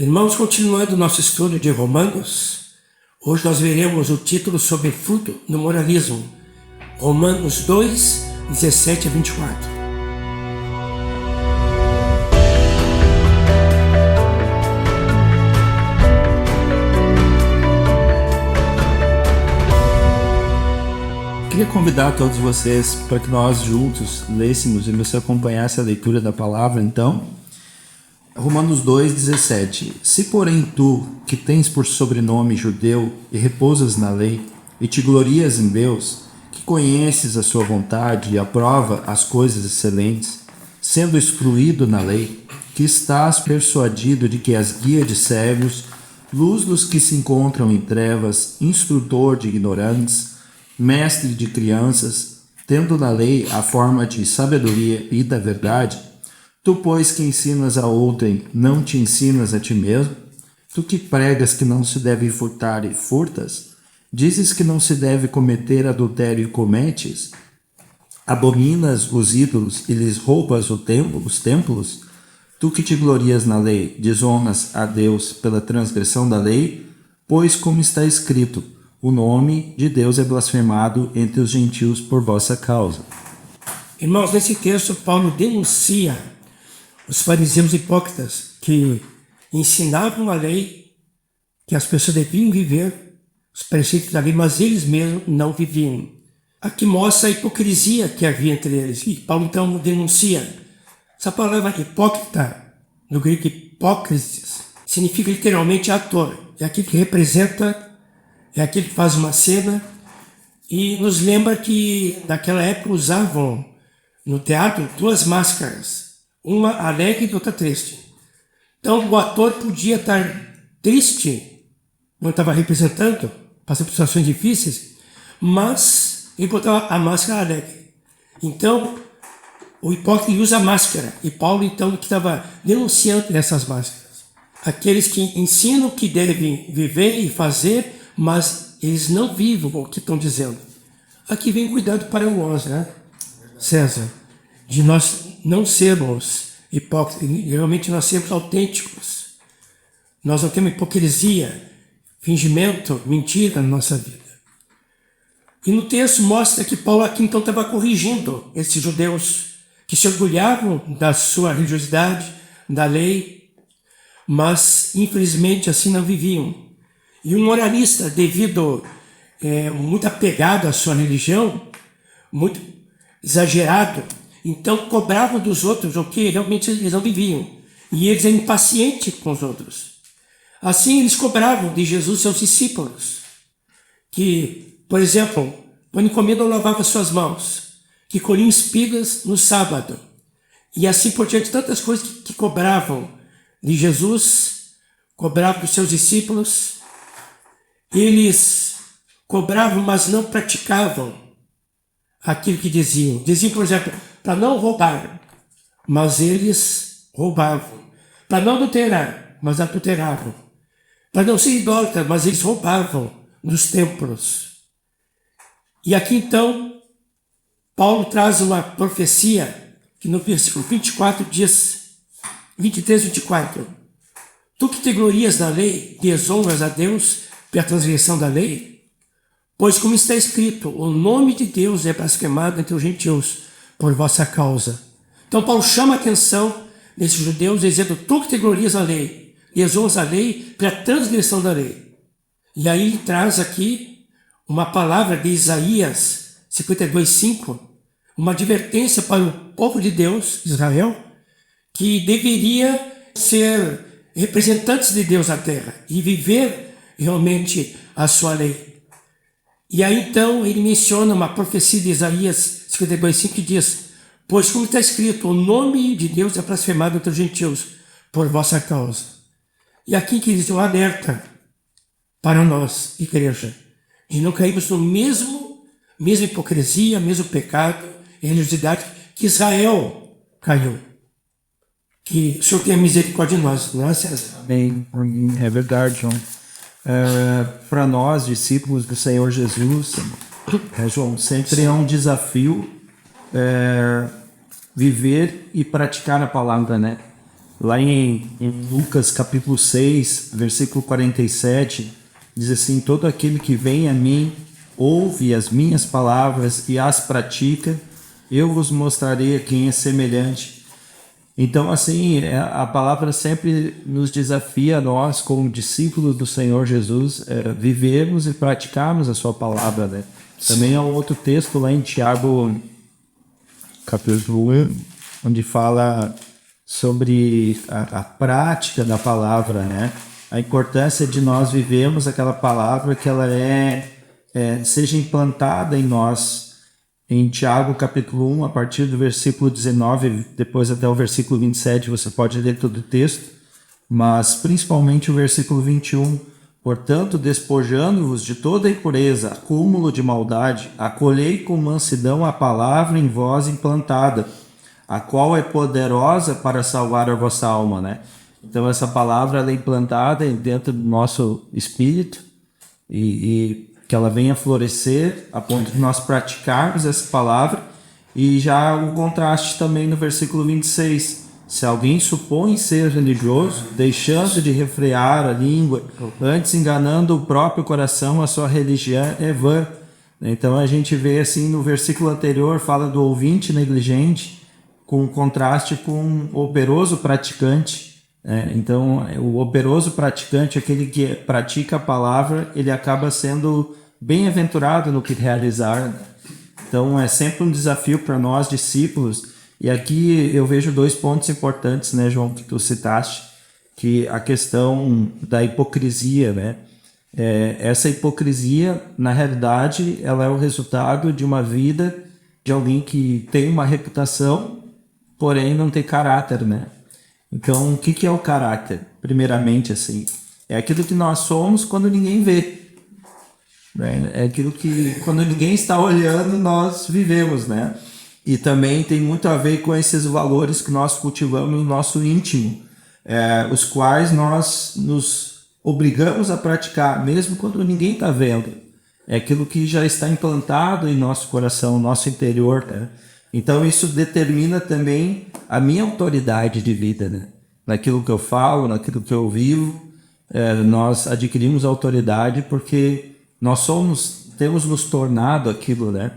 Irmãos, continuando nosso estudo de Romanos, hoje nós veremos o título sobre fruto no moralismo. Romanos 2, 17 a 24. Queria convidar todos vocês para que nós juntos lêssemos e você acompanhasse a leitura da palavra, então. Romanos 2,17. Se porém tu, que tens por sobrenome judeu e repousas na lei, e te glorias em Deus, que conheces a sua vontade e aprova as coisas excelentes, sendo instruído na lei, que estás persuadido de que és guia de cegos, luz dos que se encontram em trevas, instrutor de ignorantes, mestre de crianças, tendo na lei a forma de sabedoria e da verdade, tu, pois, que ensinas a outrem, não te ensinas a ti mesmo? Tu que pregas que não se deve furtar e furtas? Dizes que não se deve cometer adultério e cometes? Abominas os ídolos e lhes roupas os templos? Tu que te glorias na lei, desonras a Deus pela transgressão da lei? Pois, como está escrito, o nome de Deus é blasfemado entre os gentios por vossa causa. Irmãos, nesse texto, Paulo denuncia os fariseus hipócritas que ensinavam a lei, que as pessoas deviam viver os preceitos da lei, mas eles mesmos não viviam. Aqui mostra a hipocrisia que havia entre eles. E Paulo então denuncia. Essa palavra hipócrita, no grego hipócrisis, significa literalmente ator. É aquele que representa, é aquele que faz uma cena e nos lembra que naquela época usavam no teatro duas máscaras. Uma alegre e outra triste. Então o ator podia estar triste, quando estava representando, passando por situações difíceis, mas ele botava a máscara alegre. Então o hipócrita usa a máscara, e Paulo então que estava denunciando essas máscaras. Aqueles que ensinam o que devem viver e fazer, mas eles não vivem o que estão dizendo. Aqui vem cuidado para nós, né, César? De nós não sermos hipócritas, realmente nós sermos autênticos. Nós não temos hipocrisia, fingimento, mentira na nossa vida. E no texto mostra que Paulo aqui então estava corrigindo esses judeus que se orgulhavam da sua religiosidade, da lei, mas infelizmente assim não viviam. E um moralista, devido muito apegado à sua religião, muito exagerado, então cobravam dos outros o que realmente eles não viviam. E eles eram impacientes com os outros. Assim eles cobravam de Jesus seus discípulos. Que, por exemplo, quando comida lavava suas mãos. Que colhiam espigas no sábado. E assim por diante, tantas coisas que cobravam de Jesus, cobravam dos seus discípulos. Eles cobravam, mas não praticavam aquilo que diziam. Diziam, por exemplo, para não roubar, mas eles roubavam. Para não adulterar, mas adulteravam. Para não ser idólatra, mas eles roubavam nos templos. E aqui então, Paulo traz uma profecia, que no versículo 24 diz, 23, 24. Tu que te glorias na lei, desonras a Deus pela transgressão da lei, pois como está escrito, o nome de Deus é blasfemado entre os gentios por vossa causa. Então Paulo chama a atenção desses judeus, dizendo, tu que te glorias na lei, desonras a lei pela transgressão da lei. E aí ele traz aqui uma palavra de Isaías 52:5, uma advertência para o povo de Deus, Israel, que deveria ser representantes de Deus na terra e viver realmente a sua lei. E aí então ele menciona uma profecia de Isaías 52:5 que diz, pois como está escrito, o nome de Deus é blasfemado entre os gentios por vossa causa. E aqui que eles um alerta para nós, igreja, de não cairmos no mesma hipocrisia, mesmo pecado e religiosidade que Israel caiu. Que o Senhor tenha misericórdia de nós, não é, César? Amém. É verdade, João. Para nós, discípulos do Senhor Jesus, João, sempre é um desafio viver e praticar a palavra, né? Lá em Lucas capítulo 6, versículo 47, diz assim: todo aquele que vem a mim, ouve as minhas palavras e as pratica, eu vos mostrarei a quem é semelhante. Então, assim, a palavra sempre nos desafia, nós, como discípulos do Senhor Jesus, vivermos e praticarmos a sua palavra, né? Também há um outro texto lá em Tiago, capítulo 1, onde fala sobre a prática da palavra, né? A importância de nós vivermos aquela palavra, que ela seja implantada em nós. Em Tiago capítulo 1, a partir do versículo 19, depois até o versículo 27, você pode ler todo o texto, mas principalmente o versículo 21. Portanto, despojando-vos de toda impureza, acúmulo de maldade, acolhei com mansidão a palavra em vós implantada, a qual é poderosa para salvar a vossa alma, né? Então essa palavra ela é implantada dentro do nosso espírito e que ela venha florescer a ponto de nós praticarmos essa palavra. E já o contraste também no versículo 26. Se alguém supõe ser religioso, deixando de refrear a língua, antes enganando o próprio coração, a sua religião é vã. Então a gente vê assim no versículo anterior, fala do ouvinte negligente, com contraste com o operoso praticante. Então o operoso praticante, aquele que pratica a palavra, ele acaba sendo bem-aventurado no que realizar. Então é sempre um desafio para nós discípulos. E aqui eu vejo 2 pontos importantes, né, João, que tu citaste, que a questão da hipocrisia, né? Essa hipocrisia, na realidade, ela é o resultado de uma vida de alguém que tem uma reputação, porém não tem caráter, né? Então, o que é o caráter? Primeiramente, assim, é aquilo que nós somos quando ninguém vê. É aquilo que, quando ninguém está olhando, nós vivemos, né? E também tem muito a ver com esses valores que nós cultivamos no nosso íntimo, os quais nós nos obrigamos a praticar, mesmo quando ninguém está vendo. É aquilo que já está implantado em nosso coração, no nosso interior, né? Então isso determina também a minha autoridade de vida, né? Naquilo que eu falo, naquilo que eu vivo, nós adquirimos autoridade porque nós temos nos tornado aquilo, né?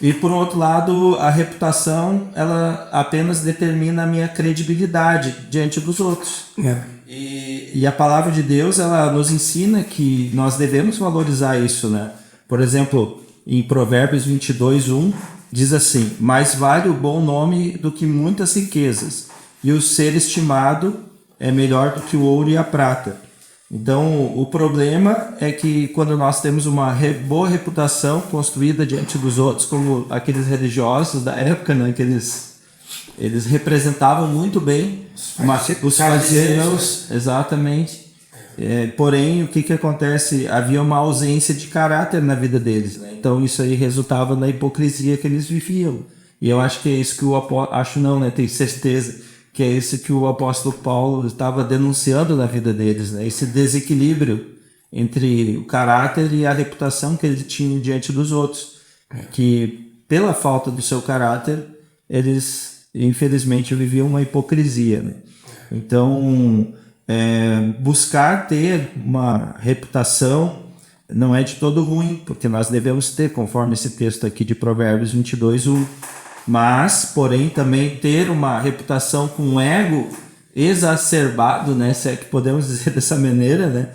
E por outro lado, a reputação, ela apenas determina a minha credibilidade diante dos outros. E a palavra de Deus, ela nos ensina que nós devemos valorizar isso, né? Por exemplo, em Provérbios 22:1, diz assim: mais vale o bom nome do que muitas riquezas, e o ser estimado é melhor do que o ouro e a prata. Então, o problema é que quando nós temos uma boa reputação construída diante dos outros, como aqueles religiosos da época, né, que eles representavam muito bem os fariseus, exatamente. Porém, o que acontece? Havia uma ausência de caráter na vida deles, né? Então, isso aí resultava na hipocrisia que eles viviam. E eu acho que é isso que o apóstolo... tenho certeza que é isso que o apóstolo Paulo estava denunciando na vida deles, né? Esse desequilíbrio entre o caráter e a reputação que eles tinham diante dos outros, que pela falta do seu caráter, eles infelizmente viviam uma hipocrisia, né? Então, buscar ter uma reputação não é de todo ruim, porque nós devemos ter, conforme esse texto aqui de Provérbios 22:1. Mas, porém, também ter uma reputação com um ego exacerbado, né, se é que podemos dizer dessa maneira, né,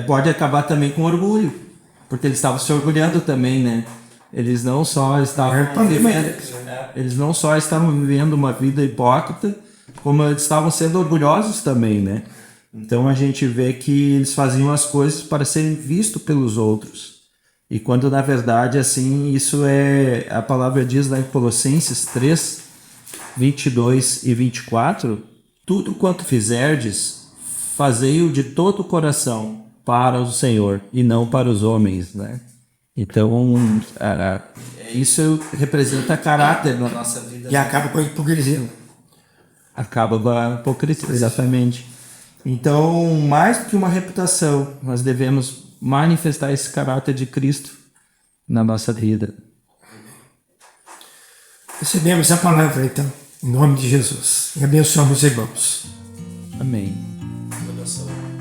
pode acabar também com orgulho, porque eles estavam se orgulhando também, né? Eles não só estavam vivendo uma vida hipócrita, como eles estavam sendo orgulhosos também, né? Então a gente vê que eles faziam as coisas para serem vistos pelos outros. E quando, na verdade, assim, isso a palavra diz lá em Colossenses 3, 22 e 24, tudo quanto fizerdes, fazei-o de todo o coração para o Senhor e não para os homens, né? Então, isso representa caráter na nossa vida. E acaba com a hipocrisia. Acaba com a hipocrisia, exatamente. Então, mais do que uma reputação, nós devemos manifestar esse caráter de Cristo na nossa vida. Recebemos a palavra, então. Em nome de Jesus. E abençoamos os irmãos. Amém. Oração.